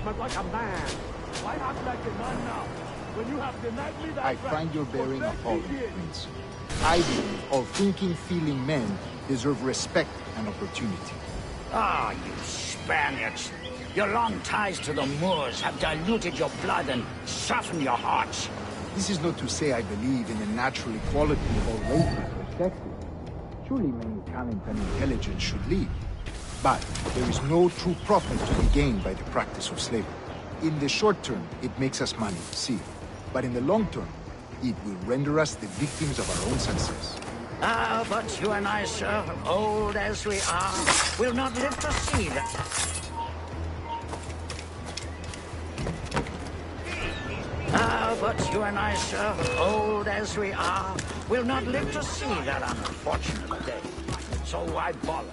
punishment like a man. Why act like a man now, when you have denied me that I right find your for bearing 30 appalling, years? Prince. I believe all thinking, feeling men deserve respect and opportunity. Ah, you Spaniards. Your long ties to the Moors have diluted your blood and softened your hearts. This is not to say I believe in the natural equality of all races or sexes. Surely many talent and intelligence should lead. But there is no true profit to be gained by the practice of slavery. In the short term, it makes us money, see. But in the long term, it will render us the victims of our own success. Ah, but you and I, sir, old as we are, will not live to see that. Ah, but you and I, sir, old as we are, will not live to see that unfortunate day. So why bother?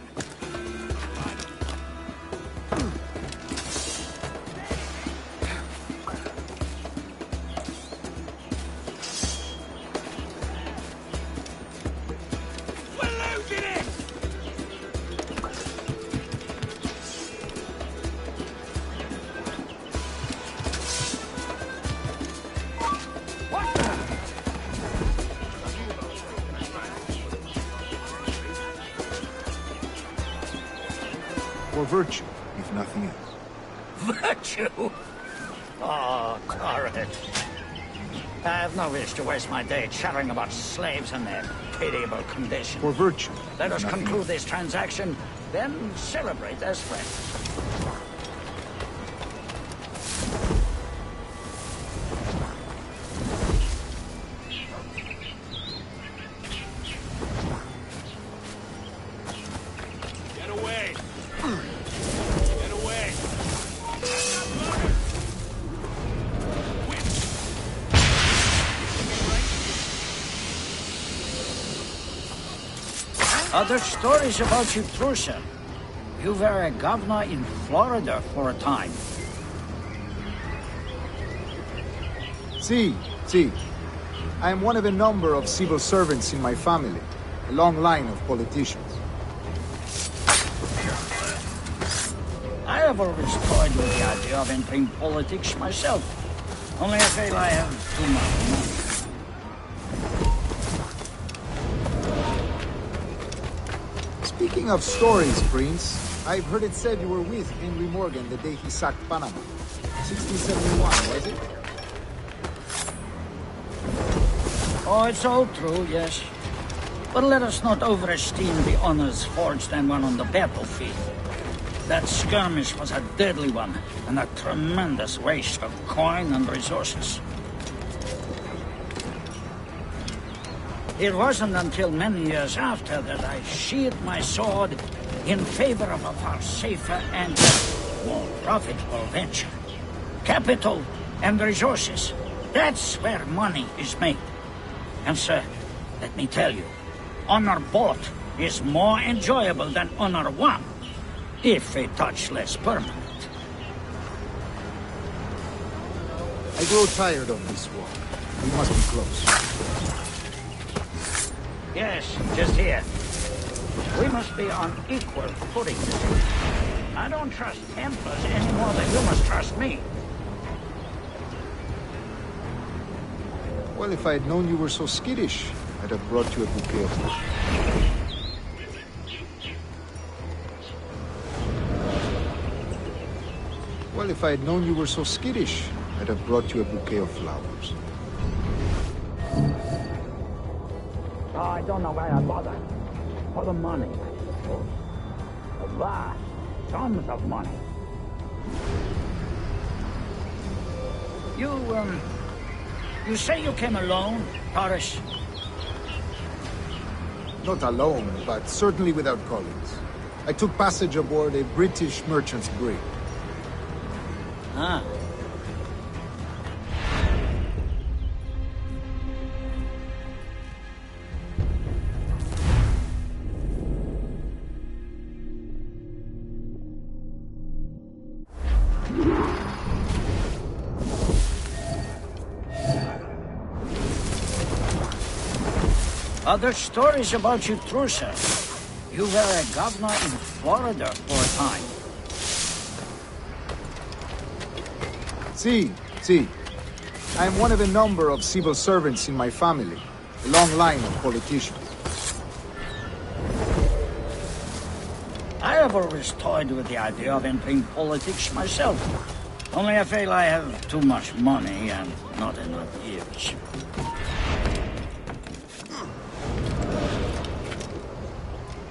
For virtue, if nothing else. Virtue? Oh, Courage. I have no wish to waste my day chattering about slaves and their pitiable condition. For virtue. Let us nothing conclude else. this transaction, then celebrate as friends. Get away! Get away! Other stories about you, too, sir. You were a governor in Florida for a time. See. I am one of a number of civil servants in my family. A long line of politicians. I have always toyed with the idea of entering politics myself. Only I feel I have too much money. Speaking of stories, Prince, I've heard it said you were with Henry Morgan the day he sacked Panama. 1671, was it? Oh, it's all true, yes. But let us not overesteem the honors forged and won on the battlefield. That skirmish was a deadly one, and a tremendous waste of coin and resources. It wasn't until many years after that I sheathed my sword in favor of a far safer and more profitable venture. Capital and resources. That's where money is made. And sir, let me tell you, honor bought is more enjoyable than honor won, if a touch less permanent. I grow tired of this war. We must be close. Yes, just here. We must be on equal footing. I don't trust Templars any more than you must trust me. Well, if I had known you were so skittish, I'd have brought you a bouquet of flowers. Well, if I had known you were so skittish, I'd have brought you a bouquet of flowers. Oh, I don't know why I bother. For the money, I suppose. The vast sums of money. You say you came alone, Taurus? Not alone, but certainly without colleagues. I took passage aboard a British merchant's brig. Ah. Other stories about you, too, sir. You were a governor in Florida for a time. See, see. I am one of a number of civil servants in my family, a long line of politicians. I have always toyed with the idea of entering politics myself. Only I feel I have too much money and not enough years.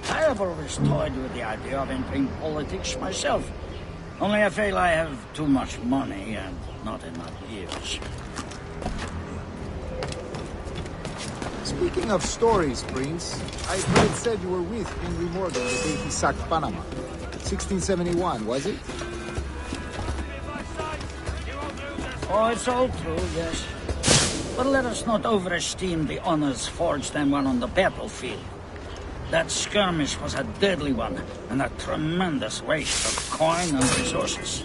I have always toyed with the idea of entering politics myself. Only I feel I have too much money and not enough years. Speaking of stories, Prince, I've heard it said you were with Henry Morgan the day he sacked Panama. 1671, was it? Oh, it's all true, yes. But let us not overesteem the honors forged and won on the battlefield. That skirmish was a deadly one, and a tremendous waste of coin and resources.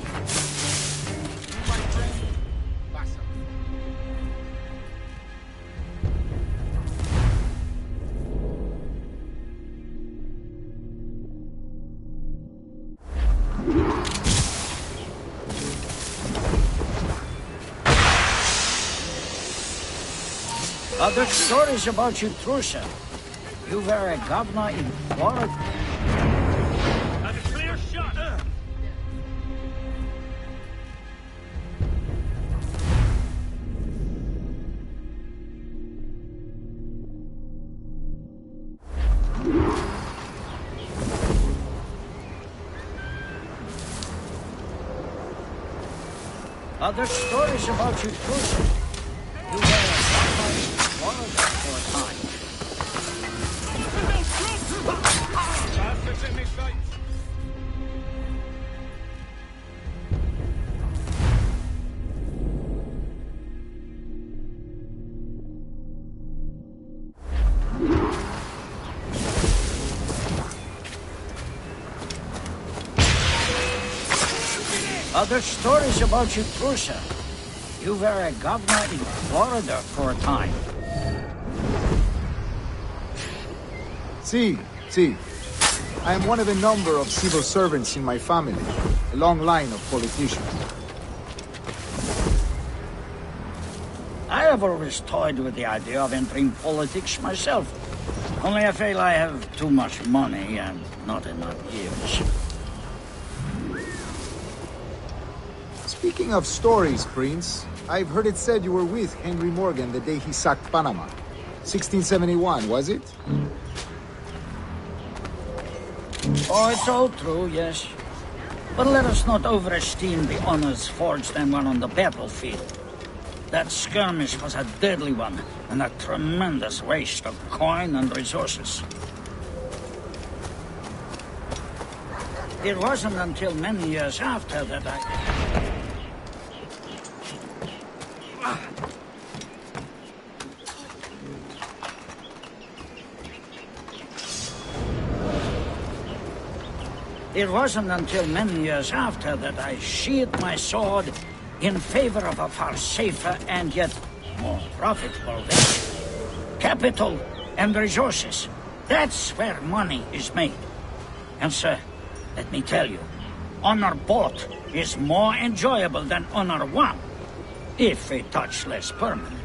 Other stories about you, Trusa. You were a governor in Florida. That's a clear shot. Other stories about you, Trusa. You were a governor in Florida for a time. Bastards in me sights. Other stories about you, Trusa. You were a governor in Florida for a time. See, see. I am one of a number of civil servants in my family, a long line of politicians. I have always toyed with the idea of entering politics myself. Only I feel I have too much money and not enough years. Speaking of stories, Prince, I've heard it said you were with Henry Morgan the day he sacked Panama. 1671, was it? Oh, it's all true, yes. But let us not overesteem the honors forged and won on the battlefield. That skirmish was a deadly one, and a tremendous waste of coin and resources. It wasn't until many years after that It wasn't until many years after that I sheathed my sword in favor of a far safer and yet more profitable venture. Capital and resources. That's where money is made. And sir, let me tell you, honor bought is more enjoyable than honor won, if a touch less permanent.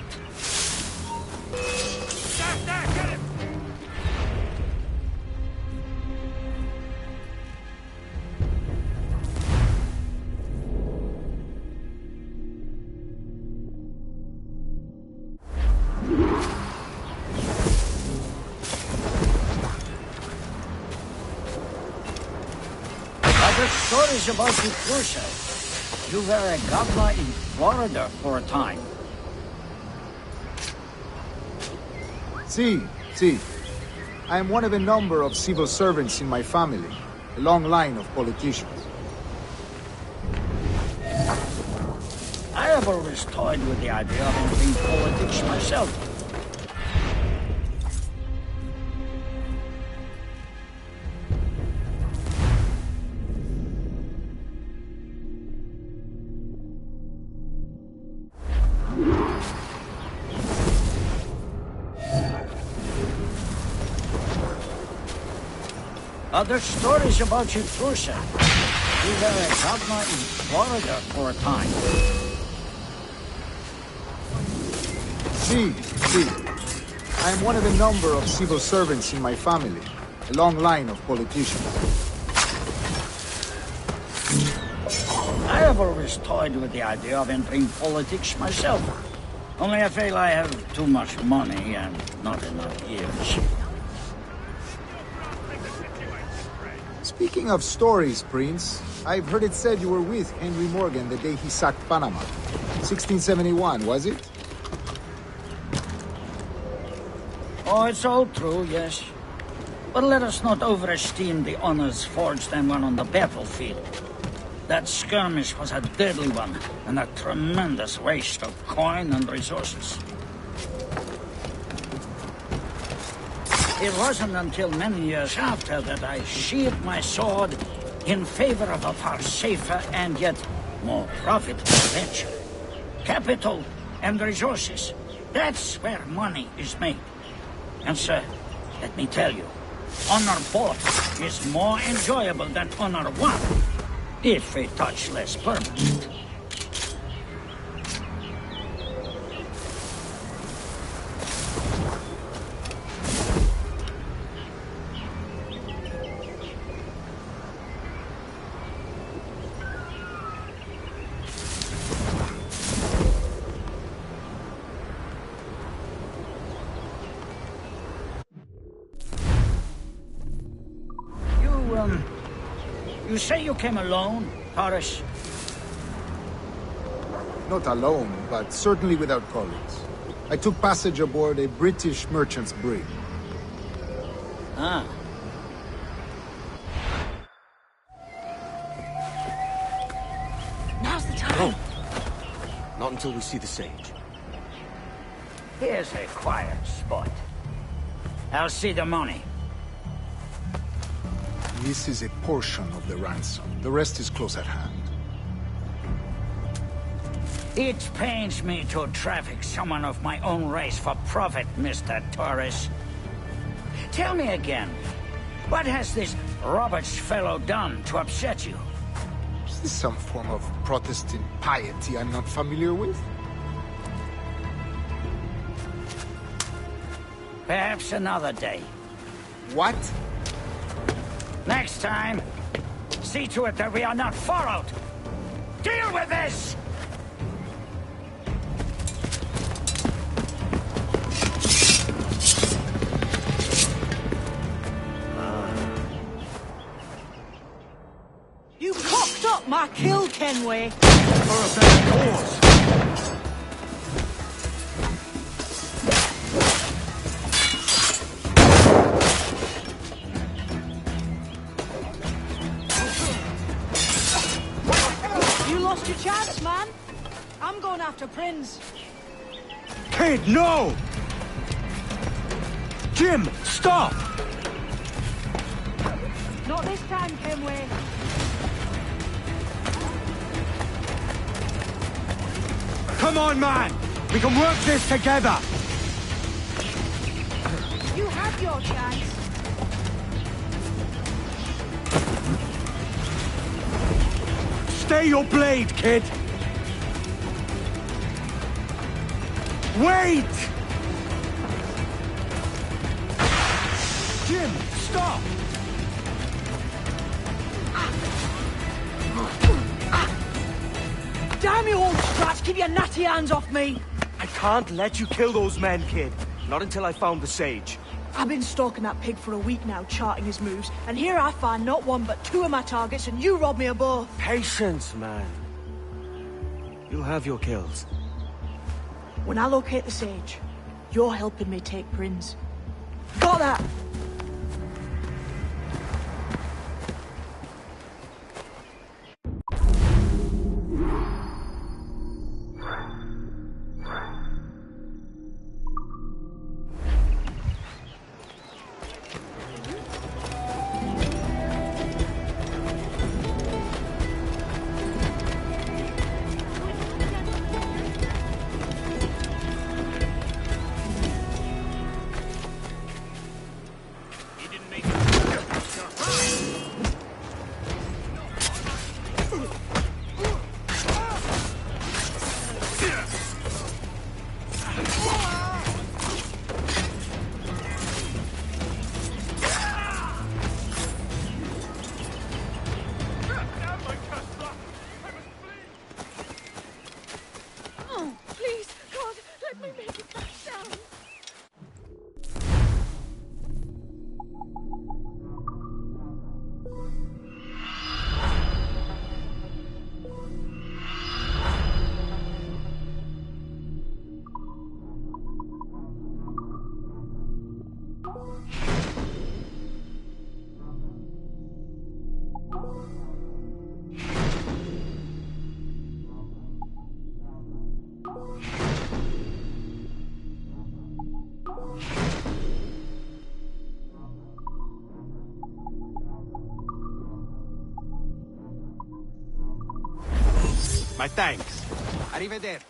Get him! Other stories about you, Trusa. You were a governor in Florida for a time. See, see. I am one of a number of civil servants in my family, a long line of politicians. I have always toyed with the idea of entering politics myself. Other stories about you, Trusa. You were a governor in Florida for a time. See. I am one of a number of civil servants in my family. A long line of politicians. I have always toyed with the idea of entering politics myself. Only I feel I have too much money and not enough years. Speaking of stories, Prince, I've heard it said you were with Henry Morgan the day he sacked Panama. 1671, was it? Oh, it's all true, yes. But let us not overesteem the honors forged and won on the battlefield. That skirmish was a deadly one, and a tremendous waste of coin and resources. It wasn't until many years after that I sheathed my sword in favor of a far safer and yet more profitable venture. Capital and resources. That's where money is made. And sir, let me tell you, honor both is more enjoyable than honor one, if a touch less permanent. You say you came alone, Horace? Not alone, but certainly without colleagues. I took passage aboard a British merchant's brig. Ah. Now's the time. No. Not until we see the sage. Here's a quiet spot. I'll see the money. This is a portion of the ransom. The rest is close at hand. It pains me to traffic someone of my own race for profit, Mr. Torres. Tell me again, what has this Roberts fellow done to upset you? Is this some form of Protestant piety I'm not familiar with? Perhaps another day. What? Next time, see to it that we are not followed. Deal with this! You cocked up my kill, Kenway. For a better cause. Lost your chance, man. I'm going after Prince. Kid, no! Jim, stop! Not this time, Kenway. Come on, man! We can work this together! You had your chance. Stay your blade, kid! Wait! Jim, stop! Damn you old strats, keep your natty hands off me! I can't let you kill those men, kid. Not until I found the sage. I've been stalking that pig for a week now, charting his moves, and here I find not one but two of my targets, and you robbed me of both. Patience, man. You'll have your kills. When I locate the sage, you're helping me take Prince. Got that? My thanks. Arrivederci.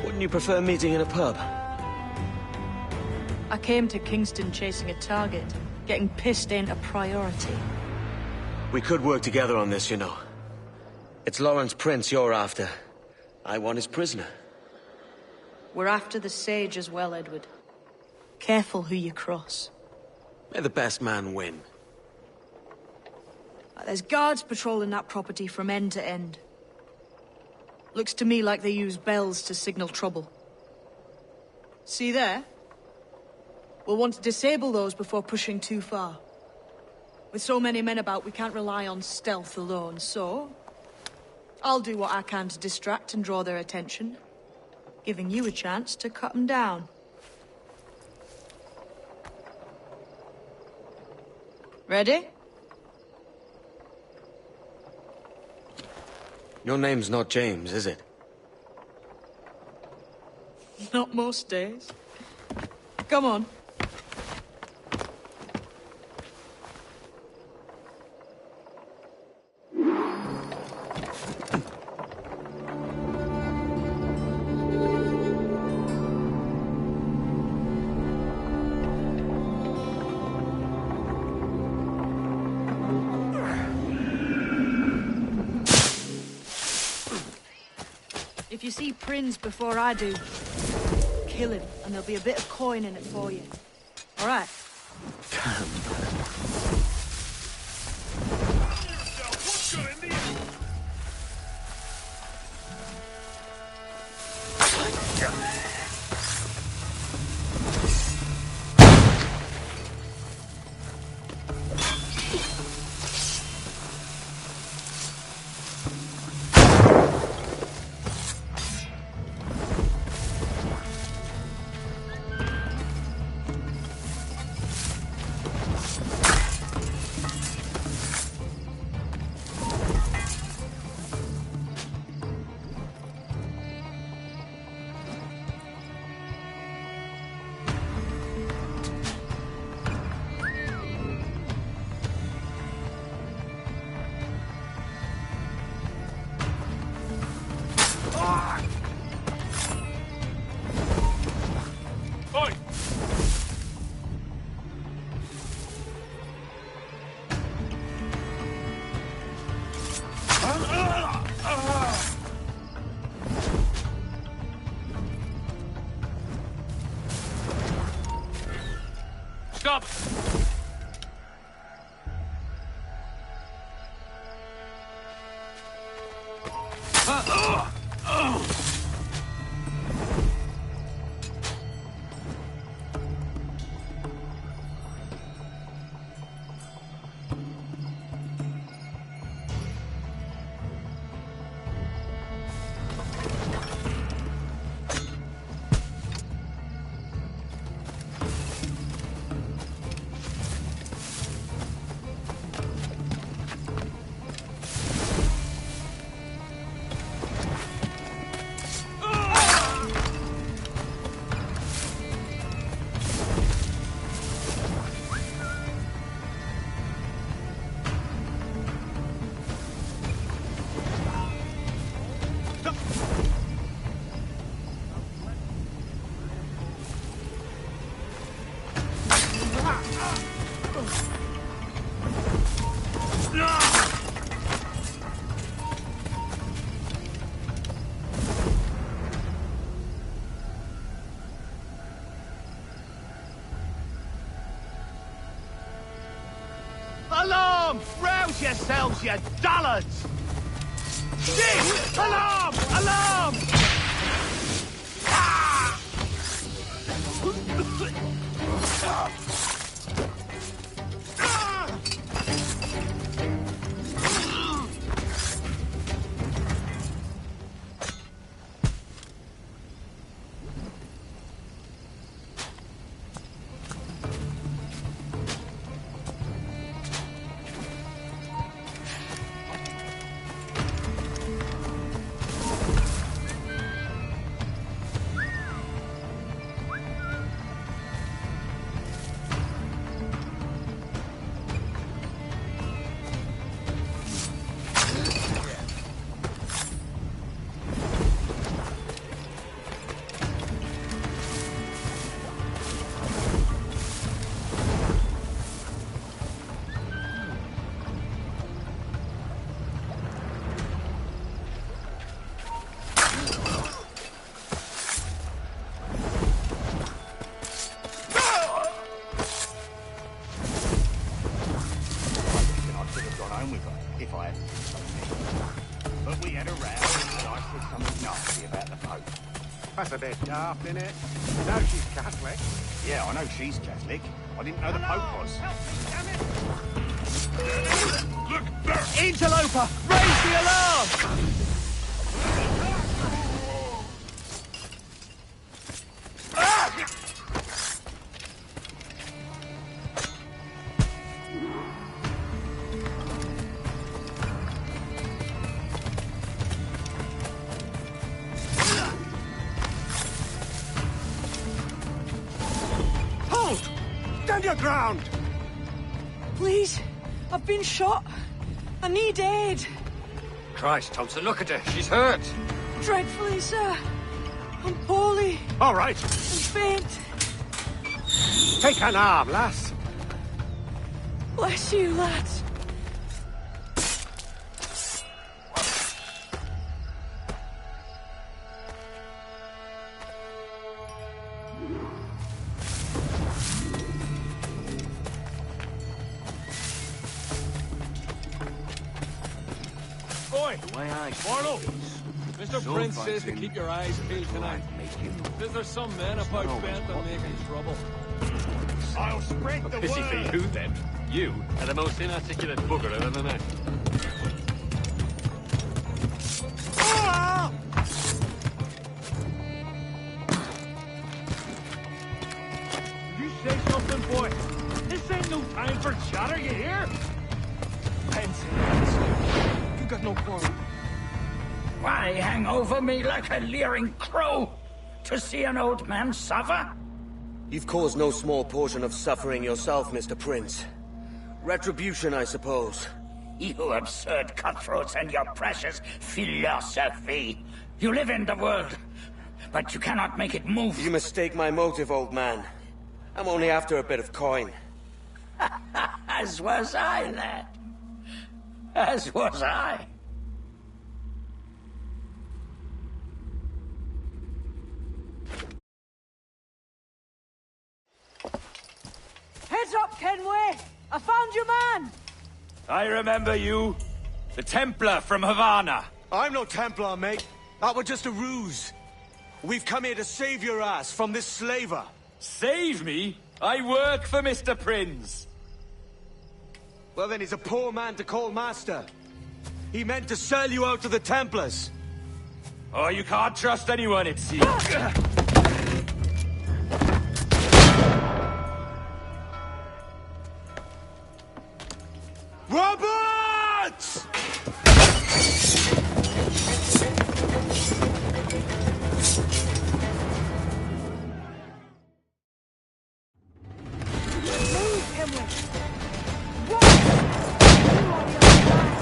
Wouldn't you prefer meeting in a pub? I came to Kingston chasing a target. Getting pissed ain't a priority. We could work together on this, you know. It's Lawrence Prince you're after. I want his prisoner. We're after the Sage as well, Edward. Careful who you cross. May the best man win. There's guards patrolling that property from end to end. Looks to me like they use bells to signal trouble. See there? We'll want to disable those before pushing too far. With so many men about, we can't rely on stealth alone, so... I'll do what I can to distract and draw their attention, giving you a chance to cut them down. Ready? Your name's not James, is it? Not most days. Come on. If you see Prince before I do, kill him, and there'll be a bit of coin in it for you. All right? Stop! Alarm! Rouse yourselves, you dullards! Shit! Alarm! Alarm! time with her, if I had to do something. But we had a row, and I said something nasty about the Pope. That's a bit daft, innit? You know she's Catholic. Yeah, I know she's Catholic. I didn't know the Pope was. Look there! Interloper! Raise the alarm! Stand your ground! Please, I've been shot. I need aid. Christ, Thompson, look at her. She's hurt. Dreadfully, sir. I'm poorly All right, and faint. take an arm, lass. Bless you, lads. Oi! Barlow! Mr. Prince says to keep your eyes peeled tonight. Says there's some men about bent on making trouble. I'll spread the Pity for word. you, then. You are the most inarticulate bugger I've ever met. Ah! Did you say something, boy? This ain't no time for chatter, you hear? You got no quarrel. Why hang over me like a leering crow? To see an old man suffer? You've caused no small portion of suffering yourself, Mr. Prince. Retribution, I suppose. You absurd cutthroats and your precious philosophy. You live in the world, but you cannot make it move. You mistake my motive, old man. I'm only after a bit of coin. As was I, lad. As was I. Heads up, Kenway! I found your man! I remember you. The Templar from Havana. I'm no Templar, mate. That was just a ruse. We've come here to save your ass from this slaver. Save me? I work for Mr. Prince. Well, then he's a poor man to call master. He meant to sell you out to the Templars. Oh, you can't trust anyone, it seems. Roberts! Move, Kenway! What? You on the other side.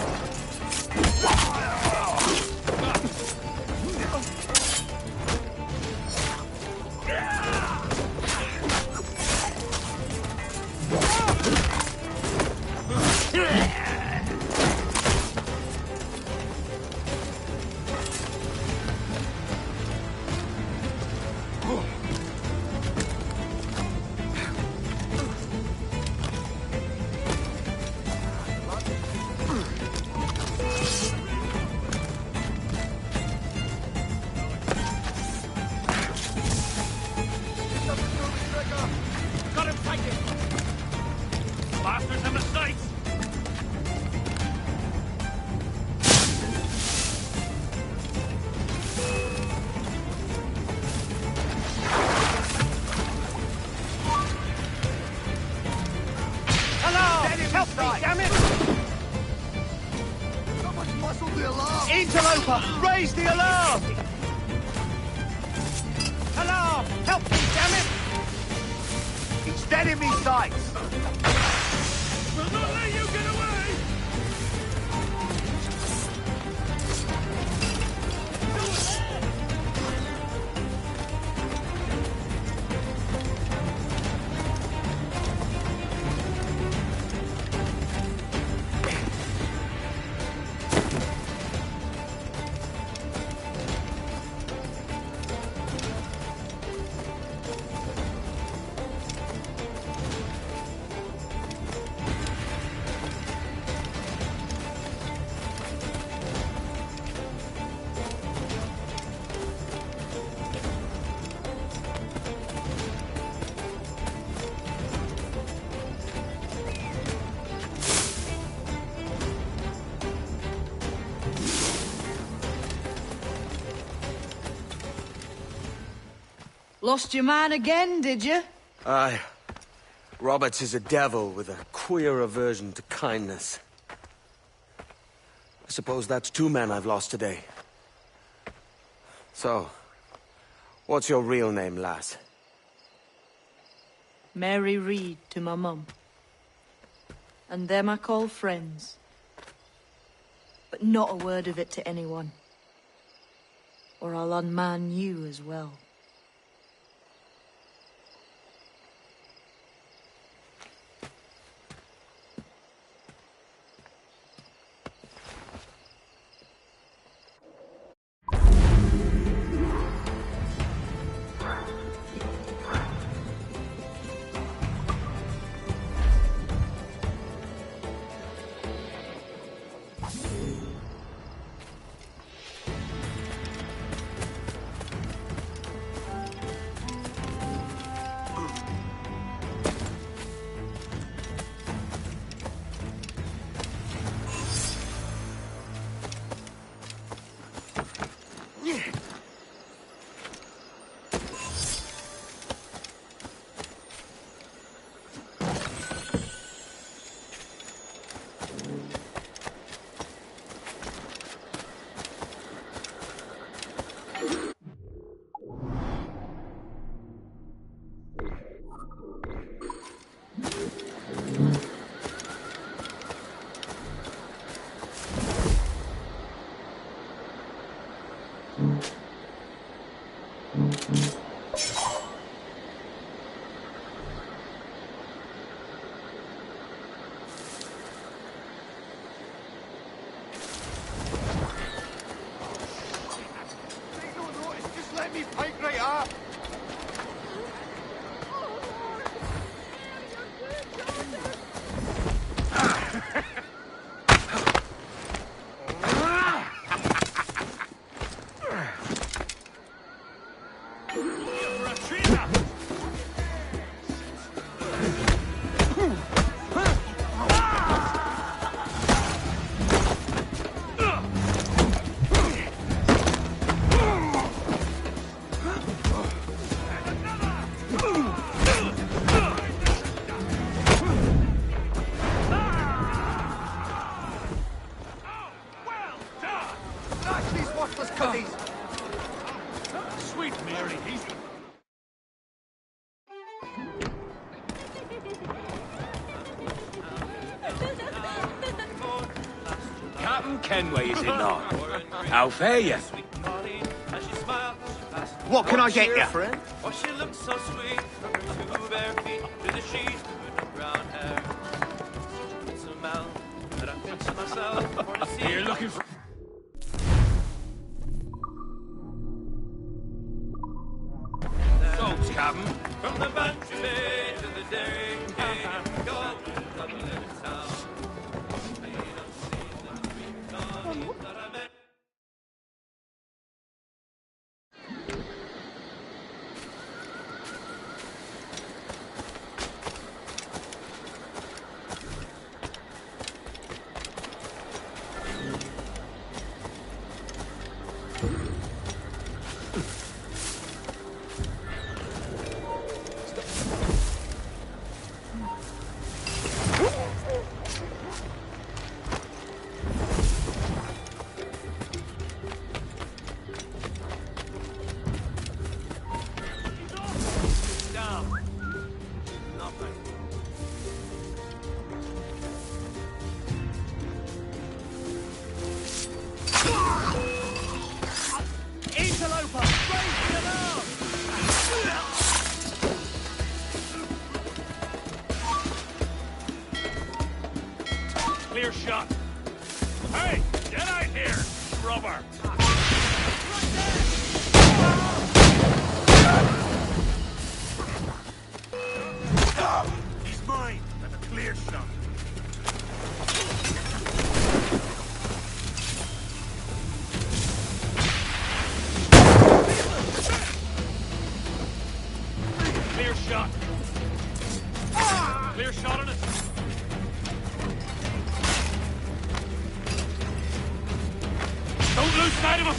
Got him fighting! Bastards in the sights! Hello! Help me, damn it! Someone muscle the alarm! Interloper! Raise the alarm! Alarm! Help me, damn it! He's dead in me sights! We'll not let you get away! Lost your man again, did you? Aye. Roberts is a devil with a queer aversion to kindness. I suppose that's 2 men I've lost today. So, what's your real name, lass? Mary Reed to my mum. And them I call friends. But not a word of it to anyone. Or I'll unman you as well. Kenway, is it not? How fare you? What can I get you? Friend? Oh, she looks so sweet from her 2 bare feet to the sheet with her brown hair. It's a mouth that I think to myself for to see. You're looking for... Soaps, Captain. From the Bantry Bay to the Derry Gate, go to Dublin town. I don't see the sweet Connie that I met. Clear shot. Hey, get out here, rubber. He's mine. That's a clear shot. Clear shot. Clear shot on it. Don't lose sight of him!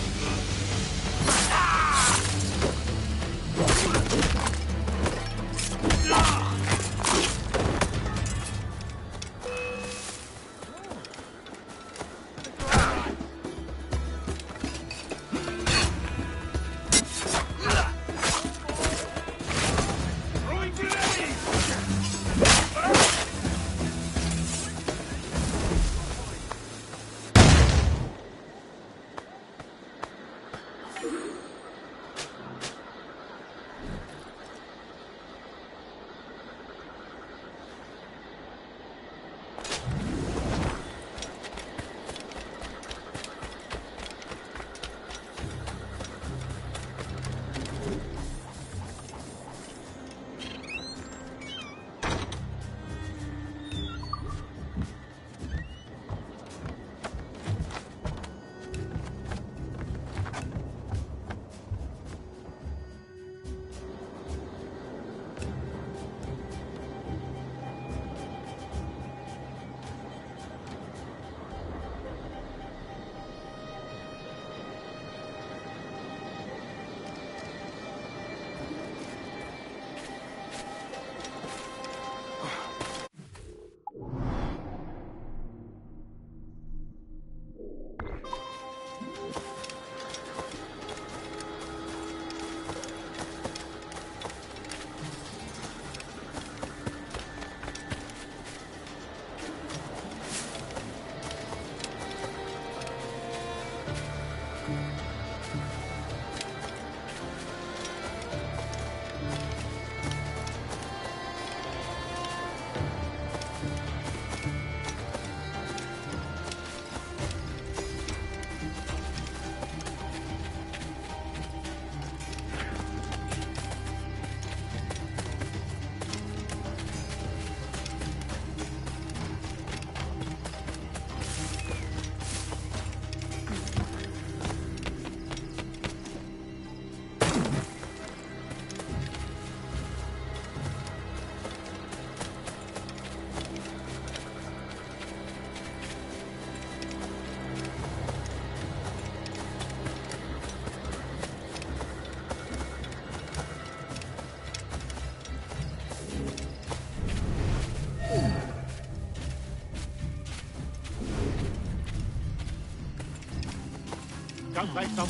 Don't say so.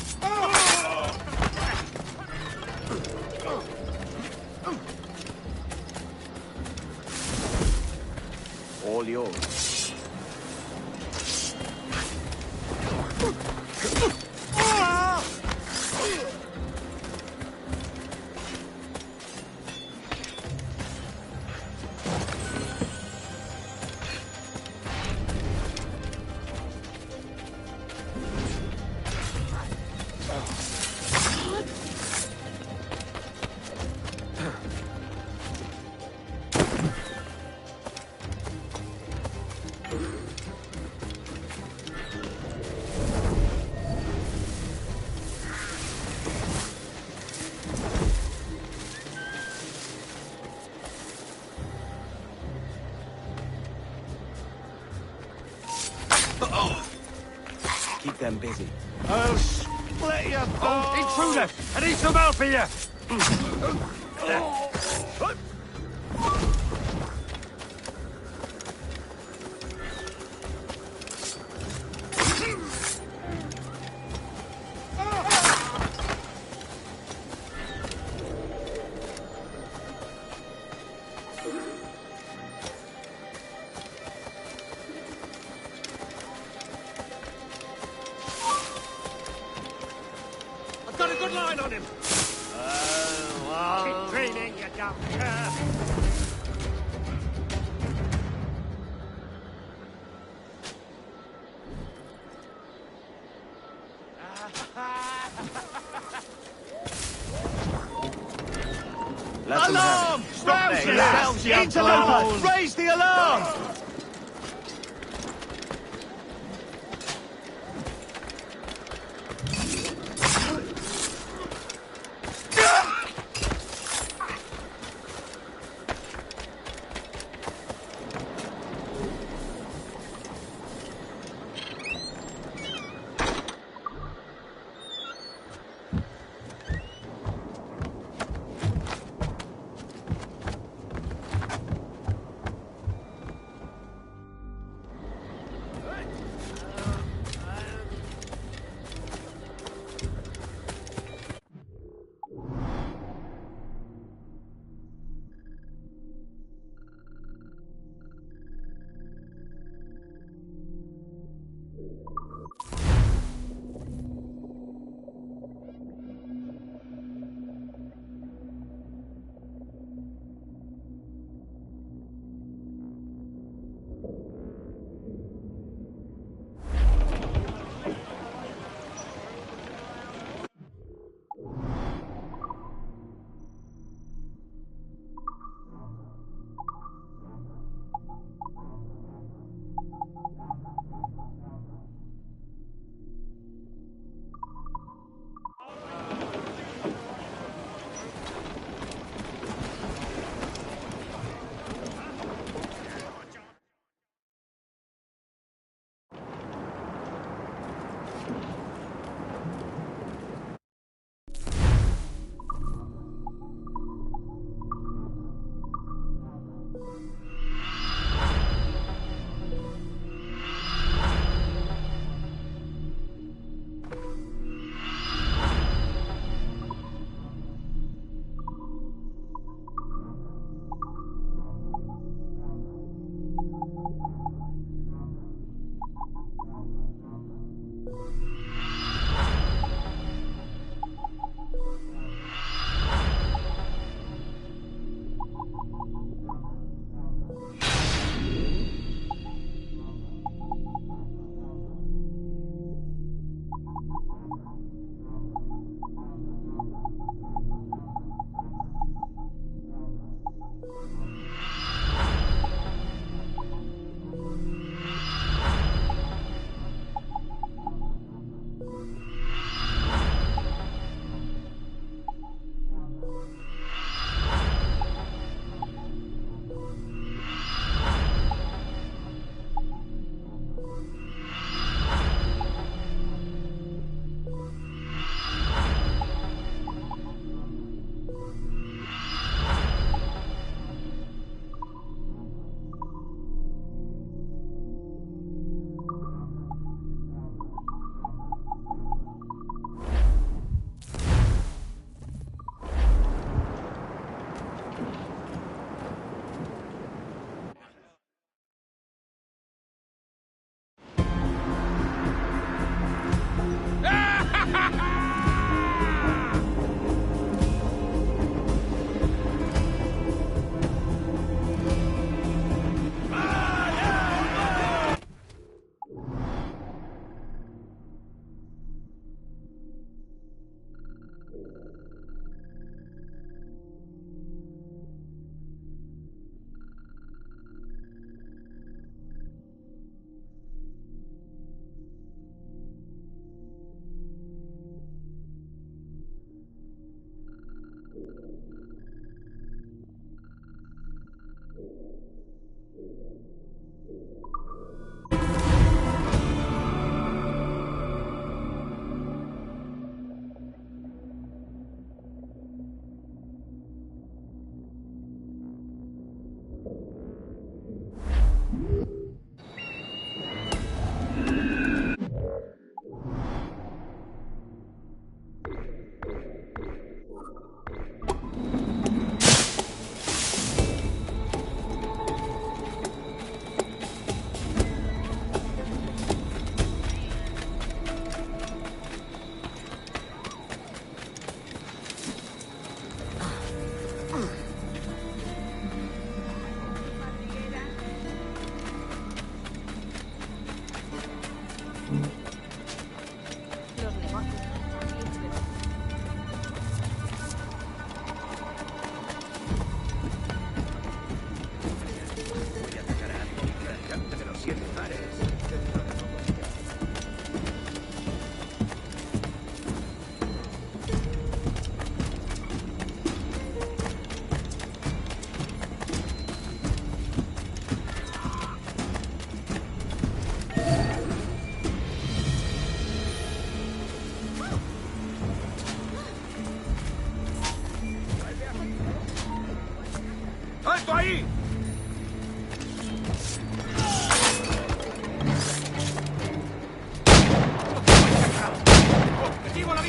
All yours. Keep them busy. I'll split your Oh, intruder! I need some help here! I've got a good line on him. Keep dreaming, you dumb cur. Let them have Alarm! it. Rouse there. yourselves, you Interlopers! fools! Raise the alarm!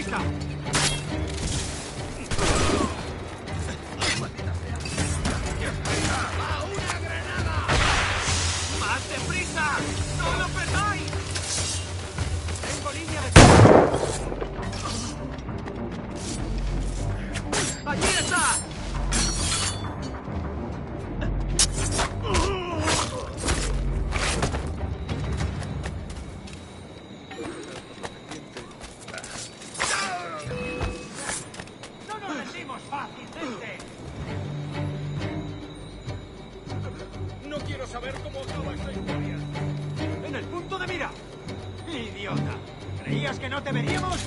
deprisa! ¡Va una granada! ¡Más deprisa! ¡No lo petáis! Tengo línea de... ¡Allí está! ¡No nos rendimos fácilmente! No quiero saber cómo acaba esta historia. ¡En el punto de mira! ¡Idiota! ¿Creías que no te veríamos?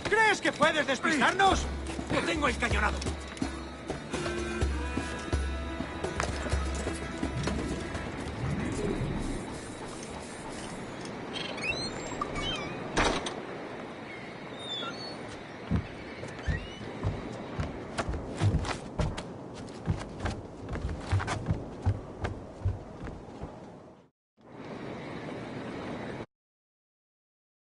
¿Crees que puedes despistarnos? ¡Lo tengo encañonado!